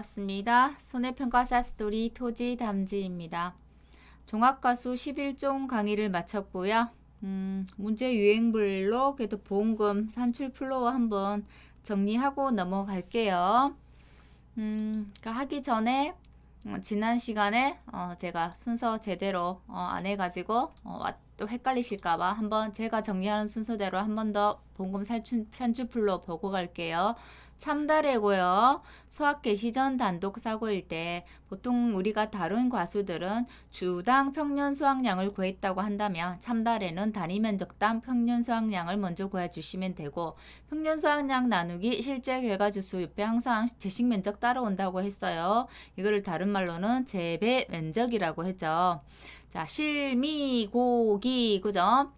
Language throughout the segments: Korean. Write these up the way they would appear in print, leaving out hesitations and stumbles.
반갑습니다. 손해평가사 스토리 토지 담지입니다. 종합과수 11종 강의를 마쳤고요. 문제 유행별로 그래도 보험금 산출 플로우 한번 정리하고 넘어갈게요. 그러니까 하기 전에 지난 시간에 제가 순서 제대로 안 해가지고 또 헷갈리실까봐 한번 제가 정리하는 순서대로 한 번 더 보험금 산출 플로우 보고 갈게요. 참다래고요. 수학 개시 전 단독 사고일 때 보통 우리가 다룬 과수들은 주당 평년 수확량을 구했다고 한다면 참다래는 단위 면적당 평년 수확량을 먼저 구해주시면 되고, 평년 수확량 나누기 실제 결과 주수 옆에 항상 제식 면적 따라온다고 했어요. 이거를 다른 말로는 재배 면적이라고 했죠. 자, 실미 고기 그죠?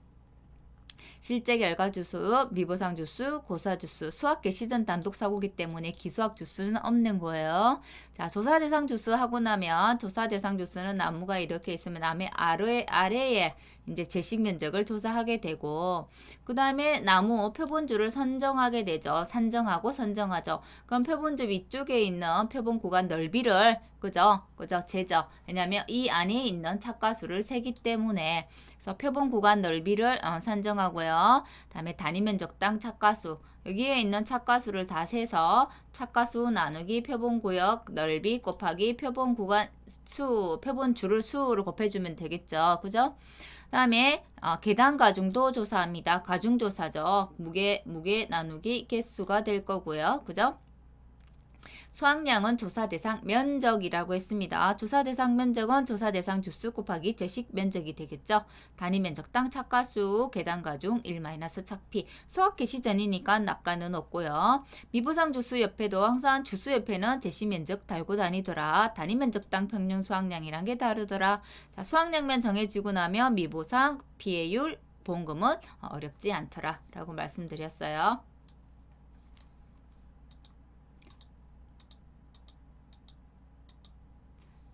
실제 결과 주수, 미보상 주수, 고사 주수, 수학 개시 전 단독 사고기 때문에 기수학 주수는 없는 거예요. 자, 조사 대상 주수 하고 나면 조사 대상 주수는 나무가 이렇게 있으면 나무 아래에 이제 제식 면적을 조사하게 되고, 그 다음에 나무 표본주를 선정하게 되죠. 산정하고 선정하죠. 그럼 표본주 위쪽에 있는 표본 구간 넓이를 그죠? 재죠. 왜냐면 이 안에 있는 착과수를 세기 때문에. 그래서 표본 구간 넓이를 산정하고요. 다음에 단위 면적당 착과수. 여기에 있는 착과수를 다 세서 착과수 나누기 표본 구역 넓이 곱하기 표본 구간 수, 표본 줄을 수로 곱해주면 되겠죠. 그죠? 다음에 계단 가중도 조사합니다. 가중 조사죠. 무게 나누기 개수가 될 거고요. 그죠? 수확량은 조사 대상 면적이라고 했습니다. 조사 대상 면적은 조사 대상 주수 곱하기 제식 면적이 되겠죠. 단위 면적당 착과수 계단 가중 1-착피. 수학 개시 전이니까 낙관은 없고요. 미보상 주수 옆에도 항상 주수 옆에는 제시 면적 달고 다니더라. 단위 면적당 평균 수확량이란 게 다르더라. 자, 수확량면 정해지고 나면 미보상 피해율 보험금은 어렵지 않더라 라고 말씀드렸어요.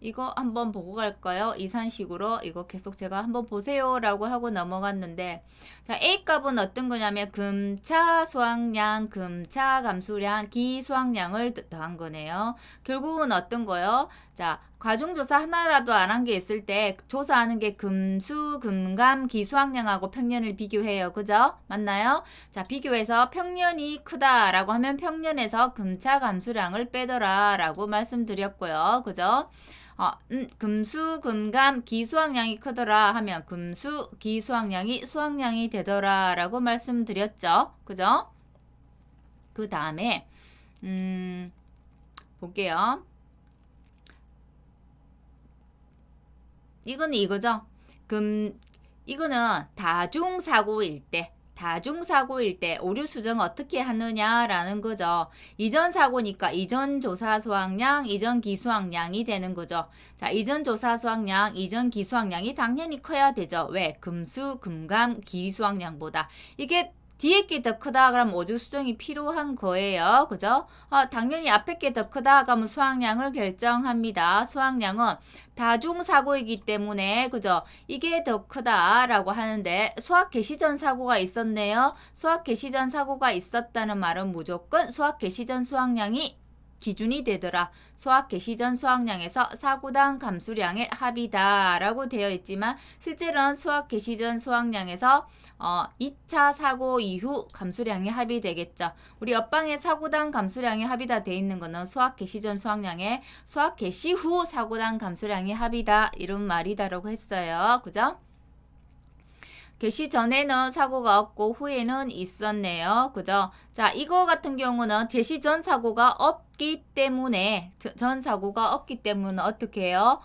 이거 한번 보고 갈까요? 이산식으로 이거 계속 제가 한번 보세요 라고 하고 넘어갔는데, 자, A 값은 어떤 거냐면 금차 수확량, 금차 감수량, 기수확량을 더한 거네요. 결국은 어떤 거요? 자, 과중조사 하나라도 안 한 게 있을 때 조사하는 게 금수, 금감, 기수확량하고 평년을 비교해요. 그죠? 맞나요? 자, 비교해서 평년이 크다라고 하면 평년에서 금차 감수량을 빼더라 라고 말씀드렸고요. 그죠? 금수, 금감, 기수확량이 크더라 하면 금수, 기수확량이 수확량이 되더라 라고 말씀드렸죠. 그죠? 그 다음에 볼게요. 이거는 이거죠. 이거는 다중사고일 때 오류 수정 어떻게 하느냐라는 거죠. 이전 사고니까 이전 조사 수확량, 이전 기수확량이 되는 거죠. 자, 이전 조사 수확량, 이전 기수확량이 당연히 커야 되죠. 왜? 금수, 금감, 기수확량보다. 이게 뒤에 게 더 크다 그러면 오류 수정이 필요한 거예요. 그죠? 당연히 앞에 게 더 크다 그러면 수확량을 결정합니다. 수확량은 다중사고이기 때문에 그죠? 이게 더 크다라고 하는데, 수학 개시 전 사고가 있었네요. 수학 개시 전 사고가 있었다는 말은 무조건 수학 개시 전 수확량이 기준이 되더라. 수학 개시 전 수확량에서 사고당 감수량의 합이다 라고 되어 있지만, 실제로는 수학 개시 전 수확량에서 2차 사고 이후 감수량의 합이 되겠죠. 우리 옆방에 사고당 감수량의 합이다 돼 있는 거는 수학 개시 전 수확량에 수학 개시 후 사고당 감수량의 합이다 이런 말이다라고 했어요. 그죠? 개시 전에는 사고가 없고 후에는 있었네요. 그죠? 자, 이거 같은 경우는 제시 전 사고가 없기 때문에 어떻게 해요?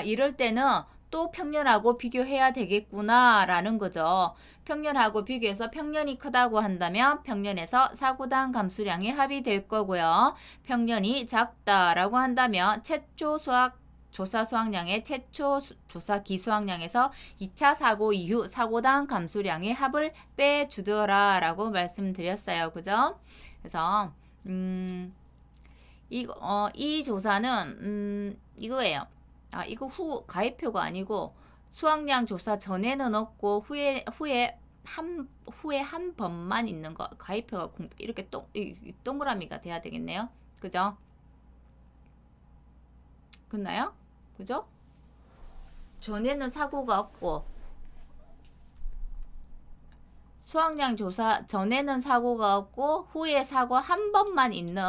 이럴 때는 또 평년하고 비교해야 되겠구나 라는 거죠. 평년하고 비교해서 평년이 크다고 한다면 평년에서 사고당 감수량의 합이 될 거고요. 평년이 작다라고 한다면 최초 수학 조사 수확량의 최초 조사 기수확량에서 2차 사고 이후 사고당 감수량의 합을 빼주더라 라고 말씀드렸어요. 그죠? 그래서 이 조사는 이거예요. 이거 후 가입표가 아니고 수확량 조사 전에는 없고 후에 한 번만 있는 거. 가입표가 이렇게 동그라미가 돼야 되겠네요. 그죠? 그렇나요? 그죠? 전에는 사고가 없고 수확량 조사 전에는 사고가 없고 후에 사고 한 번만 있는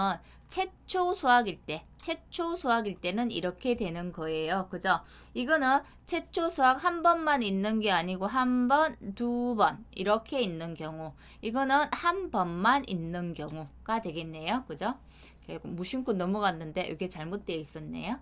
최초 수확일 때는 이렇게 되는 거예요. 그죠? 이거는 최초 수확 한 번만 있는 게 아니고 한 번, 두 번 이렇게 있는 경우. 이거는 한 번만 있는 경우가 되겠네요. 그죠? 무심코 넘어갔는데 이게 잘못되어 있었네요.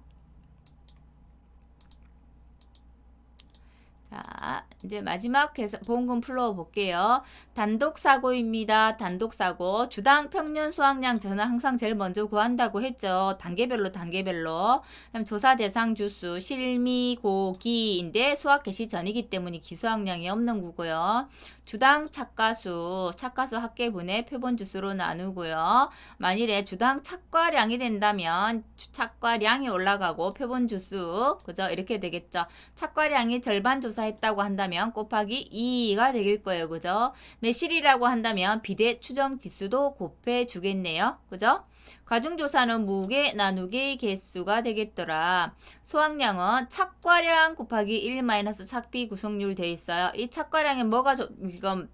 자, 이제 마지막 보험금 풀어 볼게요. 단독 사고입니다. 단독 사고. 주당 평균 수확량 저는 항상 제일 먼저 구한다고 했죠. 단계별로. 그다음 조사 대상 주수 실미 고기인데 수확 개시 전이기 때문에 기수확량이 없는 거고요. 주당 착과수 합계분의 표본 주수로 나누고요. 만일에 주당 착과량이 된다면 착과량이 올라가고 표본 주수 그죠? 이렇게 되겠죠. 착과량이 절반 조사했다고 한다면 곱하기 2가 되길 거예요. 그죠? 매실이라고 한다면 비대 추정 지수도 곱해 주겠네요. 그죠? 과중조사는 무게 나누기 개수가 되겠더라. 수확량은 착과량 곱하기 1 마이너스 착비 구성률 돼 있어요. 이 착과량에 뭐가 지금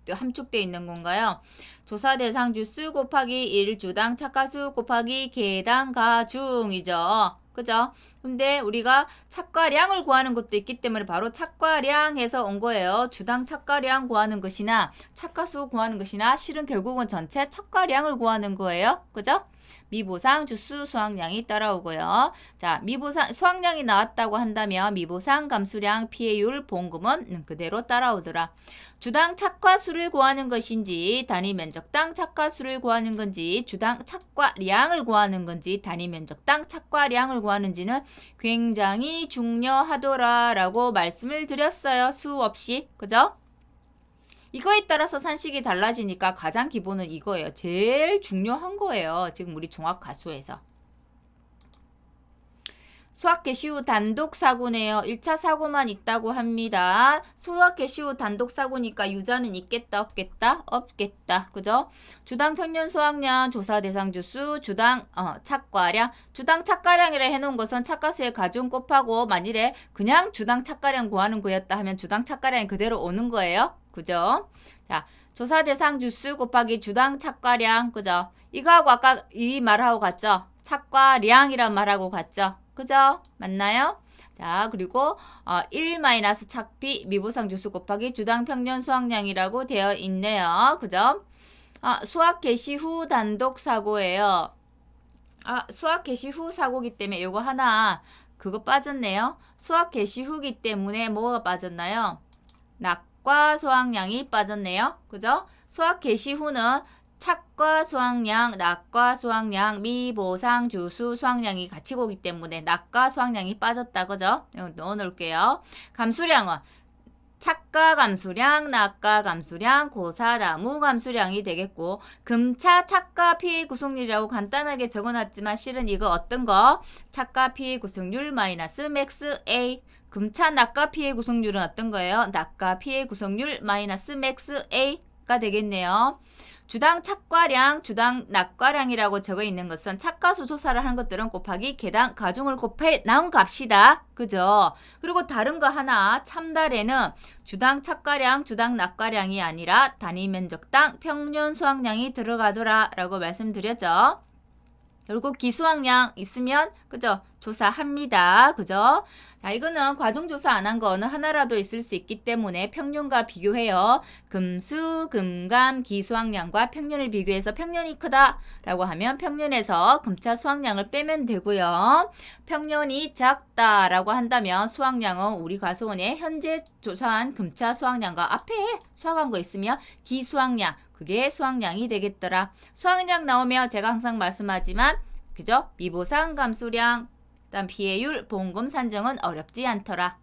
함축되어 있는 건가요? 조사 대상 주수 곱하기 1 주당 착가수 곱하기 개당 가중이죠. 그죠? 근데 우리가 착과량을 구하는 것도 있기 때문에 바로 착과량에서 온 거예요. 주당 착과량 구하는 것이나 착가수 구하는 것이나 실은 결국은 전체 착과량을 구하는 거예요. 그죠? 미보상 주수 수확량이 따라오고요. 자, 미보상 수확량이 나왔다고 한다면 미보상 감수량 피해율 보험금은 그대로 따라오더라. 주당 착과수를 구하는 것인지 단위 면적당 착과수를 구하는 건지 주당 착과량을 구하는 건지 단위 면적당 착과량을 구하는지는 굉장히 중요하더라라고 말씀을 드렸어요. 수없이. 그죠? 이거에 따라서 산식이 달라지니까 가장 기본은 이거예요. 제일 중요한 거예요. 지금 우리 종합가수에서. 수학 개시 후 단독 사고네요. 1차 사고만 있다고 합니다. 수학 개시 후 단독 사고니까 유전은 있겠다 없겠다? 없겠다. 그죠? 주당 평균 수확량 조사 대상 주수 주당 착과량 주당 착과량이라 해놓은 것은 착과수의 가중 곱하고 만일에 그냥 주당 착과량 구하는 거였다 하면 주당 착과량이 그대로 오는 거예요. 그죠? 자, 조사 대상 주수 곱하기 주당 착과량 그죠? 이거하고 아까 이 말하고 같죠? 착과량이란 말하고 같죠? 그죠? 맞나요? 자, 그리고 1 마이너스 착비 미보상 주수 곱하기 주당 평균 수확량이라고 되어 있네요. 그죠? 수학 개시 후 단독 사고예요. 수학 개시 후 사고기 때문에 요거 하나 그거 빠졌네요. 수학 개시 후기 때문에 뭐가 빠졌나요? 낙과 수확량이 빠졌네요. 그죠? 수학 개시 후는 착과 수확량, 낙과 수확량, 미보상 주수 수확량이 같이 오기 때문에 낙과 수확량이 빠졌다. 그죠? 넣어 놓을게요. 감수량은 착과 감수량, 낙과 감수량, 고사나무 감수량이 되겠고 금차 착과 피해 구성률이라고 간단하게 적어놨지만 실은 이거 어떤 거? 착과 피해 구성률 마이너스 맥스 A 금차 낙과 피해 구성률은 어떤 거예요? 낙과 피해 구성률 마이너스 맥스 A가 되겠네요. 주당 착과량, 주당 낙과량이라고 적어 있는 것은 착과수 조사를 한 것들은 곱하기 개당 가중을 곱해 나온 값이다. 그죠? 그리고 다른 거 하나 참달에는 주당 착과량, 주당 낙과량이 아니라 단위 면적당 평균 수확량이 들어가더라 라고 말씀드렸죠. 결국 기수확량 있으면 그죠? 조사합니다. 그죠? 자, 이거는 과중조사 안 한 거 어느 하나라도 있을 수 있기 때문에 평균과 비교해요. 금수, 금감, 기수확량과 평균을 비교해서 평균이 크다라고 하면 평균에서 금차 수확량을 빼면 되고요. 평균이 작다라고 한다면 수확량은 우리 과수원에 현재 조사한 금차 수확량과 앞에 수확한 거 있으면 기수확량 그게 수확량이 되겠더라. 수확량 나오면 제가 항상 말씀하지만 그죠? 미보상 감수량 그다음 피해율 보험금 산정은 어렵지 않더라.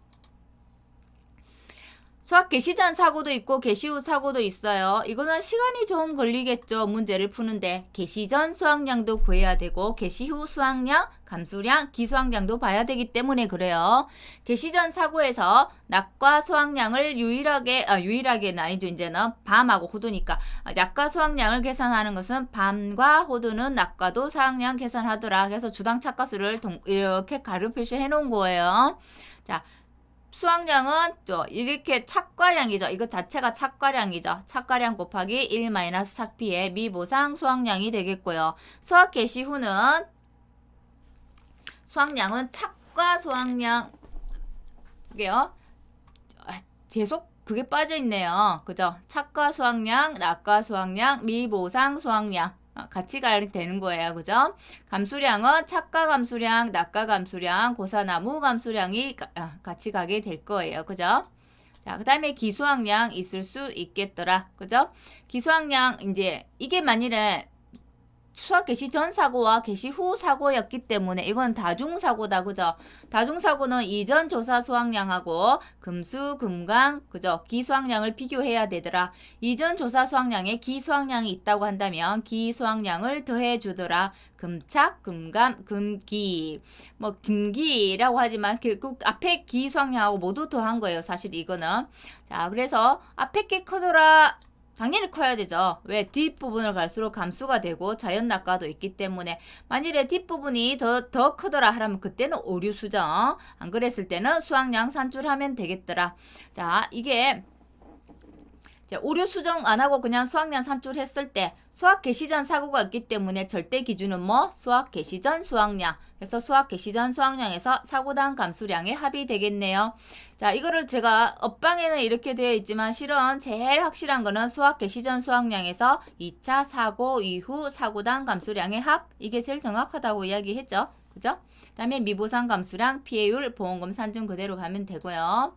수학 개시 전 사고도 있고 개시 후 사고도 있어요. 이거는 시간이 좀 걸리겠죠. 문제를 푸는데 개시 전 수학량도 구해야 되고 개시 후 수학량, 감수량, 기수학량도 봐야 되기 때문에 그래요. 개시 전 사고에서 낮과 수학량을 유일하게는 아니죠. 이제는 밤하고 호두니까 낮과 수학량을 계산하는 것은 밤과 호두는 낮과도 수학량 계산하더라. 그래서 주당 착과수를 이렇게 가로 표시해 놓은 거예요. 자, 수학량은 또 이렇게 착과량이죠. 이거 자체가 착과량이죠. 착과량 곱하기 1 마이너스 착비의 미보상 수학량이 되겠고요. 수학 개시 후는 수학량은 착과 수학량 이게요. 계속 그게 빠져 있네요. 그죠? 착과 수학량, 낮과 수학량, 미보상 수학량 같이 가야 되는 거예요. 그죠? 감수량은 착과 감수량, 낮과 감수량, 고사나무 감수량이 같이 가게 될 거예요. 그죠? 자, 그 다음에 기수학량 있을 수 있겠더라. 그죠? 기수학량, 이제, 이게 만일에 수학 개시 전 사고와 개시 후 사고였기 때문에 이건 다중사고다. 그죠? 다중사고는 이전 조사 수학량하고 금수, 금강, 그죠? 기수학량을 비교해야 되더라. 이전 조사 수학량에 기수학량이 있다고 한다면 기수학량을 더해 주더라. 금착, 금감, 금기. 뭐 금기라고 하지만 그 앞에 기수학량하고 모두 더한 거예요. 사실 이거는. 자, 그래서 앞에 게 크더라. 당연히 커야 되죠. 왜? 뒷부분을 갈수록 감수가 되고 자연낙과도 있기 때문에 만일에 뒷부분이 더 크더라 하면 그때는 오류 수정. 안 그랬을 때는 수학량 산출하면 되겠더라. 자, 이게 오류 수정 안 하고 그냥 수학량 산출했을 때 수학 개시 전 사고가 있기 때문에 절대 기준은 뭐? 수학 개시 전 수학량. 그래서 수학 개시 전 수학량에서 사고당 감수량의 합이 되겠네요. 자, 이거를 제가 업방에는 이렇게 되어 있지만 실은 제일 확실한 거는 수학 개시 전 수학량에서 2차 사고 이후 사고당 감수량의 합. 이게 제일 정확하다고 이야기했죠. 그죠? 그 다음에 미보상 감수량, 피해율, 보험금 산증 그대로 가면 되고요.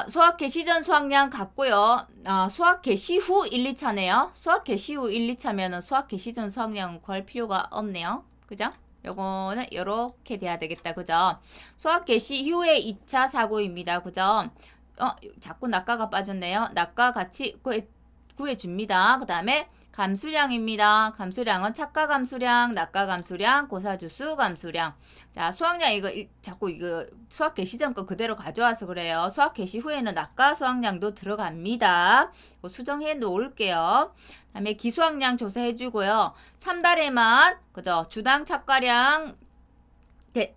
수학 개시 전 수학량 같고요. 수학 개시 후 1, 2차네요. 수학 개시 후 1, 2차면은 수학 개시 전 수학량 구할 필요가 없네요. 그죠? 요거는 요렇게 돼야 되겠다. 그죠? 수학 개시 이후에 2차 사고입니다. 그죠? 자꾸 낙과가 빠졌네요. 낙과 같이 구해줍니다. 그 다음에 감수량입니다. 감수량은 착과 감수량, 낙과 감수량, 고사주수 감수량. 자, 수학량 자꾸 수학 개시 전 거 그대로 가져와서 그래요. 수학 개시 후에는 낙과 수학량도 들어갑니다. 수정해 놓을게요. 다음에 기수학량 조사해 주고요. 참달에만 그죠? 주당 착과량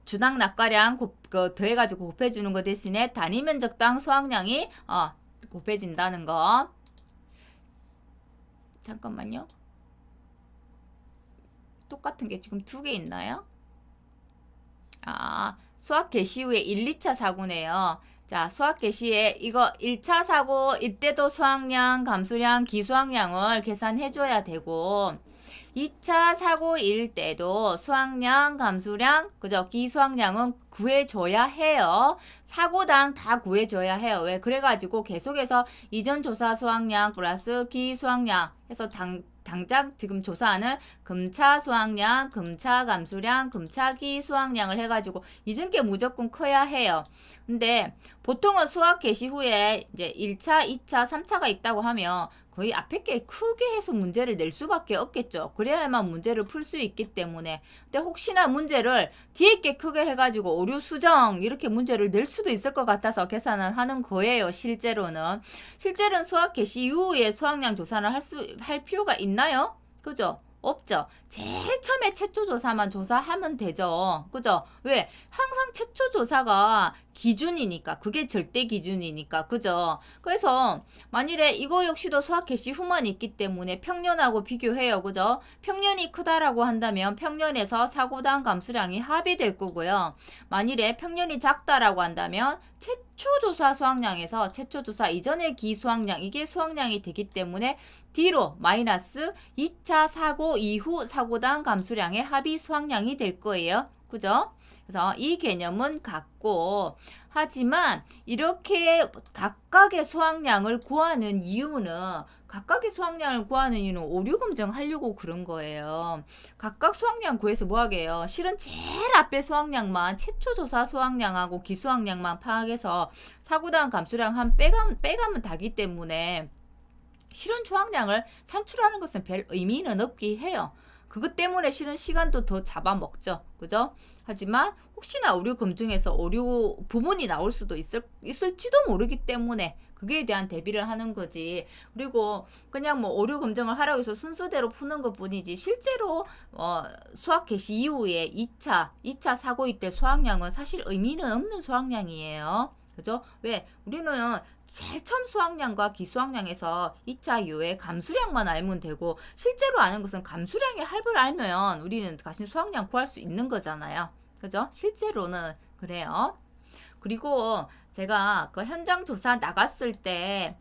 주당 낙과량 더해가지고 곱해주는 거 대신에 단위 면적당 수학량이 곱해진다는 거. 잠깐만요. 똑같은 게 지금 2개 있나요? 수학 개시 후에 1, 2차 사고네요. 자, 수학 개시에 이거 1차 사고 이때도 수학량, 감수량, 기수학량을 계산해줘야 되고 2차 사고일 때도 수학량, 감수량, 그죠? 기수학량은 구해줘야 해요. 사고당 다 구해줘야 해요. 왜? 그래가지고 계속해서 이전 조사 수학량 플러스 기수학량 해서 당장 지금 조사하는 금차 수학량, 금차 감수량, 금차기 수학량을 해가지고 이전 게 무조건 커야 해요. 근데 보통은 수학 개시 후에 이제 1차, 2차, 3차가 있다고 하면 거의 앞에 게 크게 해서 문제를 낼 수밖에 없겠죠. 그래야만 문제를 풀 수 있기 때문에. 근데 혹시나 문제를 뒤에 게 크게 해가지고 오류 수정 이렇게 문제를 낼 수도 있을 것 같아서 계산을 하는 거예요. 실제로는. 실제로는 수학 개시 이후에 수학량 조사를 할 필요가 있나요? 그죠? 없죠. 제일 처음에 최초 조사만 조사하면 되죠. 그죠? 왜? 항상 최초 조사가 기준이니까. 그게 절대 기준이니까. 그죠? 그래서 만일에 이거 역시도 수학 개시 후만 있기 때문에 평년하고 비교해요. 그죠? 평년이 크다라고 한다면 평년에서 사고당 감수량이 합이 될 거고요. 만일에 평년이 작다라고 한다면 최초조사 수학량에서 최초조사 이전의 기수학량 이게 수학량이 되기 때문에 뒤로 마이너스 2차 사고 이후 사고당 감수량의 합이 수학량이 될 거예요. 그죠? 그래서 이 개념은 같고 하지만 이렇게 각각의 수학량을 구하는 이유는 오류 검증하려고 그런 거예요. 각각 수학량 구해서 뭐 하게요? 실은 제일 앞에 수학량만 최초 조사 수학량하고 기수학량만 파악해서 사고당 감수량 한 빼가면 다기 때문에 실은 수학량을 산출하는 것은 별 의미는 없긴 해요. 그것 때문에 실은 시간도 더 잡아먹죠. 그죠? 하지만 혹시나 오류 검증에서 오류 부분이 나올 수도 있을지도 모르기 때문에 그게 대한 대비를 하는 거지. 그리고 그냥 뭐 오류 검증을 하라고 해서 순서대로 푸는 것 뿐이지 실제로 수학 개시 이후에 2차 사고일 때 수학량은 사실 의미는 없는 수학량이에요. 그죠? 왜? 우리는 제일 처음 수학량과 기수학량에서 2차 이후에 감수량만 알면 되고 실제로 아는 것은 감수량의 합을 알면 우리는 다시 수학량 구할 수 있는 거잖아요. 그죠? 실제로는 그래요. 그리고 제가 그 현장 조사 나갔을 때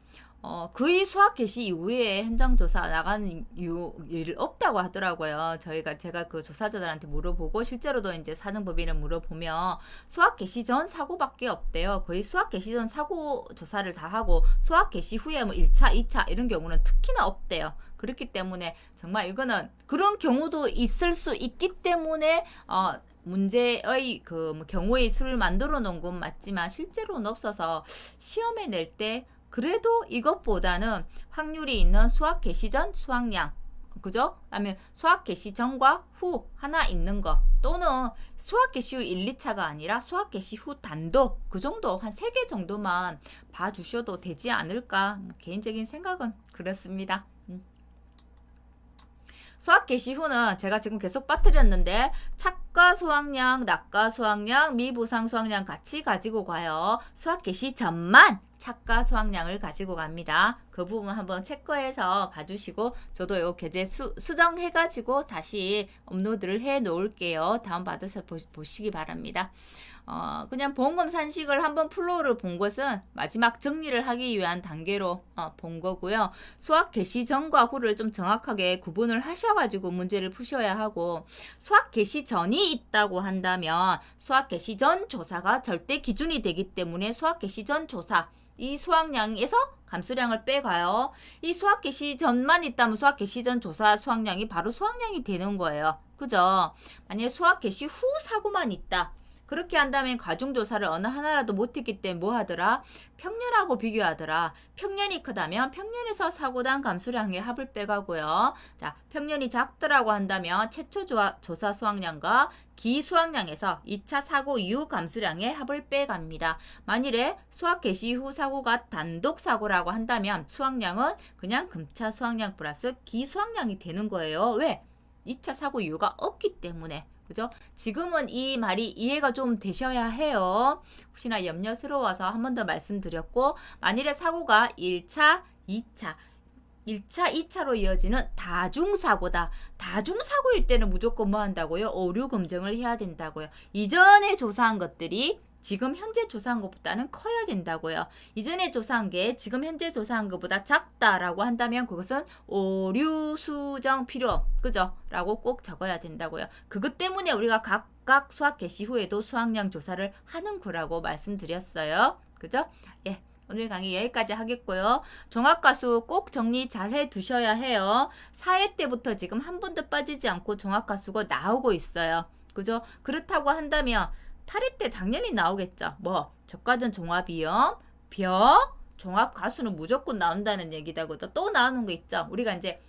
거의 수학 개시 이후에 현장 조사 나가는 일 없다고 하더라고요. 제가 그 조사자들한테 물어보고 실제로도 이제 사정법인을 물어보면 수학 개시 전 사고밖에 없대요. 거의 수학 개시 전 사고 조사를 다 하고 수학 개시 후에 뭐 1차, 2차 이런 경우는 특히나 없대요. 그렇기 때문에 정말 이거는 그런 경우도 있을 수 있기 때문에 문제의 뭐 경우의 수를 만들어 놓은 건 맞지만 실제로는 없어서 시험에 낼 때 그래도 이것보다는 확률이 있는 수학 개시 전 수학량, 그죠? 그다음에 수학 개시 전과 후 하나 있는 거, 또는 수학 개시 후 1, 2차가 아니라 수학 개시 후 단독, 그 정도 한 3개 정도만 봐주셔도 되지 않을까, 개인적인 생각은 그렇습니다. 수학 개시 후는 제가 지금 계속 빠뜨렸는데 착가 수학량, 낙가 수학량, 미부상 수학량 같이 가지고 가요. 수학 개시 전만 착가 수학량을 가지고 갑니다. 그 부분 한번 체크해서 봐주시고 저도 요 교재 수정해가지고 다시 업로드를 해 놓을게요. 다운받아서 보시기 바랍니다. 그냥 보험금 산식을 한번 플로우를 본 것은 마지막 정리를 하기 위한 단계로 본 거고요. 수학 개시 전과 후를 좀 정확하게 구분을 하셔가지고 문제를 푸셔야 하고, 수학 개시 전이 있다고 한다면 수학 개시 전 조사가 절대 기준이 되기 때문에 수학 개시 전 조사, 이 수학량에서 감수량을 빼가요. 이 수학 개시 전만 있다면 수학 개시 전 조사 수학량이 바로 수학량이 되는 거예요. 그죠? 만약에 수학 개시 후 사고만 있다. 그렇게 한다면 과중조사를 어느 하나라도 못했기 때문에 뭐 하더라? 평년하고 비교하더라. 평년이 크다면 평년에서 사고당 감수량의 합을 빼가고요. 자, 평년이 작더라고 한다면 최초 조사 수학량과 기수학량에서 2차 사고 이후 감수량의 합을 빼갑니다. 만일에 수학 개시 후 사고가 단독 사고라고 한다면 수학량은 그냥 금차 수학량 플러스 기수학량이 되는 거예요. 왜? 2차 사고 이유가 없기 때문에. 그죠? 지금은 이 말이 이해가 좀 되셔야 해요. 혹시나 염려스러워서 한 번 더 말씀드렸고, 만일에 사고가 1차, 2차, 1차, 2차로 이어지는 다중사고다. 다중사고일 때는 무조건 뭐 한다고요? 오류 검증을 해야 된다고요. 이전에 조사한 것들이 지금 현재 조사한 것보다는 커야 된다고요. 이전에 조사한 게 지금 현재 조사한 것보다 작다라고 한다면 그것은 오류 수정 필요, 그죠? 라고 꼭 적어야 된다고요. 그것 때문에 우리가 각각 수학 개시 후에도 수학량 조사를 하는 거라고 말씀드렸어요. 그죠? 예. 오늘 강의 여기까지 하겠고요. 종합가수 꼭 정리 잘 해두셔야 해요. 4회 때부터 지금 한 번도 빠지지 않고 종합가수가 나오고 있어요. 그죠? 그렇다고 한다면 8회 때 당연히 나오겠죠. 뭐 적과전 종합이요, 종합가수는 무조건 나온다는 얘기다. 그죠? 또 나오는 거 있죠. 우리가 이제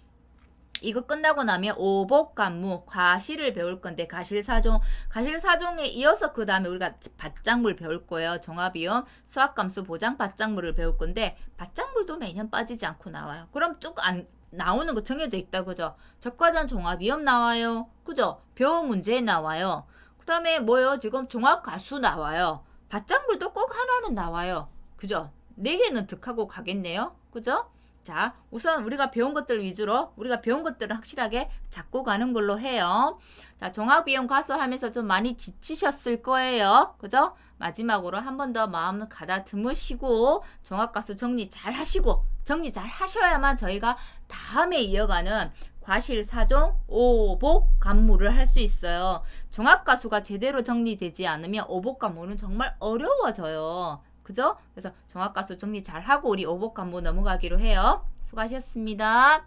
이거 끝나고 나면 오복간무, 과실을 배울 건데 가실사종에 이어서 그 다음에 우리가 밭작물 배울 거예요. 종합이요, 수학감수 보장 밭작물을 배울 건데 밭작물도 매년 빠지지 않고 나와요. 그럼 쭉 안 나오는 거 정해져 있다. 그죠? 적과전 종합이업 나와요. 그죠? 벼 문제 나와요. 그 다음에 뭐요? 지금 종합가수 나와요. 밭작물도 꼭 하나는 나와요. 그죠? 4개는 득하고 가겠네요. 그죠? 자, 우선 우리가 배운 것들 위주로 우리가 배운 것들을 확실하게 잡고 가는 걸로 해요. 자, 종합이용 가수 하면서 좀 많이 지치셨을 거예요. 그죠? 마지막으로 한 번 더 마음 가다듬으시고 종합가수 정리 잘 하시고 정리 잘 하셔야만 저희가 다음에 이어가는 과실, 사종, 오복, 간무를 할 수 있어요. 종합가수가 제대로 정리되지 않으면 오복, 간무는 정말 어려워져요. 그죠? 그래서 종합가수 정리 잘하고 우리 오복, 간무 넘어가기로 해요. 수고하셨습니다.